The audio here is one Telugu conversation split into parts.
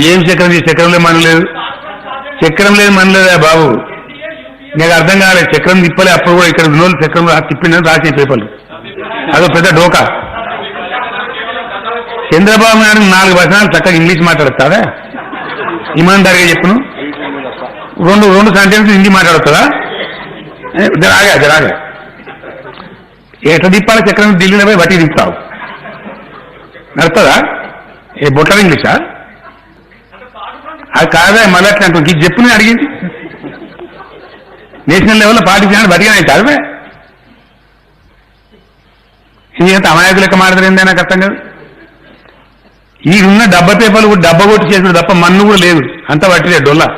ఏం చక్రం చక్రంలో మనలేదు, చక్రం లేదు మనలేదా బాబు? నాకు అర్థం కాలేదు. చక్రం తిప్పలే అప్పుడు కూడా ఇక్కడ ఉన్నోళ్ళు చక్రం తిప్పిందని రాసిన పేపర్లు. అదో పెద్ద డోకా. చంద్రబాబు నాయుడు 4 వచనాలు చక్కగా ఇంగ్లీష్ మాట్లాడుతాడా? ఇమాన్దారిగా చెప్పును. రెండు సెంటెన్స్ హిందీ మాట్లాడుతుందా? జరాగా ఎట్లా తిప్పాల చక్రం ఢిల్లీలో పోయి బట్టి తిప్పుతావు, నడుతుందా? ఏ బొట్ల ఇంగ్లీషా? అది కాదా మళ్ళీ అట్లా అంటుంది. ఇది చెప్పు నేను అడిగింది. నేషనల్ లెవెల్లో పార్టీ బతిగా చదివే ఇది ఎంత అమాయకులు లెక్క మాట్లాడేందే నాకు అర్థం కాదు. ఈ ఉన్న డబ్బా పేపర్లు కూడా డబ్బా కొట్టి చేసిన తప్ప మన్ను కూడా లేదు. అంతా పట్టిలేదు డొల్లా.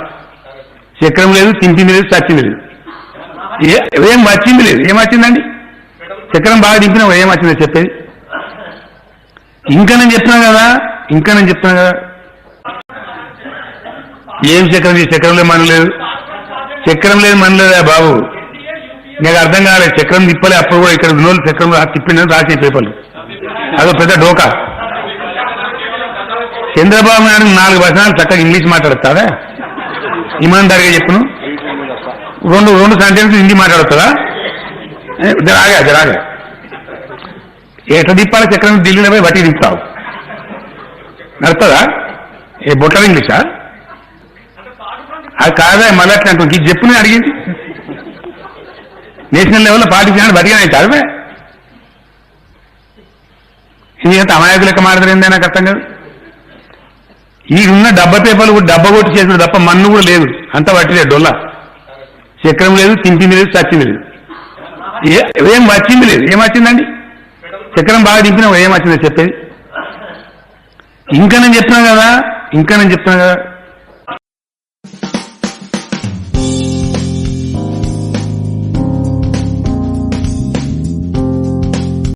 చక్రం లేదు, తింపింది లేదు, చచ్చింది లేదు, ఏం వచ్చింది లేదు. ఏం వచ్చిందండి? చక్రం బాగా దింపినా ఏం వచ్చిందో చెప్పేది. ఇంకా నేను చెప్తున్నా కదా. ఏం చక్రంలో మనలేదు, చక్రం లేదు మనలేదా బాబు? నాకు అర్థం కాలేదు. చక్రం తిప్పలే అప్పుడు కూడా ఇక్కడ ఉన్నోళ్ళు చక్రం తిప్పిందని రాసిన పేపర్లు. అదో పెద్ద డోకా. చంద్రబాబు నాయుడు 4 వచనాలు చక్కగా ఇంగ్లీష్ మాట్లాడుతాడా? ఇమాన్దారిగా చెప్పును. రెండు సెంటెన్స్ హిందీ మాట్లాడుతుందా? జరాగా ఎట్లా తిప్పాల చక్రం ఢిల్లీలో పోయి బట్టి తిప్పుతావు, నడుతుందా? ఏ బొట్ల ఇంగ్లీషా? అది కాదా మళ్ళీ అట్లా అంటుంది. ఇది చెప్పు నేను అడిగింది. నేషనల్ లెవెల్లో పార్టీ బతిగా చదివే ఇది ఎంత అమాయకులు లెక్క మాట్లాడేందే నాకు అర్థం కాదు. ఈ ఉన్న డబ్బా పేపర్లు కూడా డబ్బా కొట్టి చేసిన తప్ప మన్ను కూడా లేదు. అంతా పట్టిలేదు డొల్లా. చక్రం లేదు, తింపింది లేదు, చచ్చింది లేదు, ఏం వచ్చింది లేదు. ఏం వచ్చిందండి? చక్రం బాగా దింపినా ఏం వచ్చిందో చెప్పేది. ఇంకా నేను చెప్తున్నా కదా.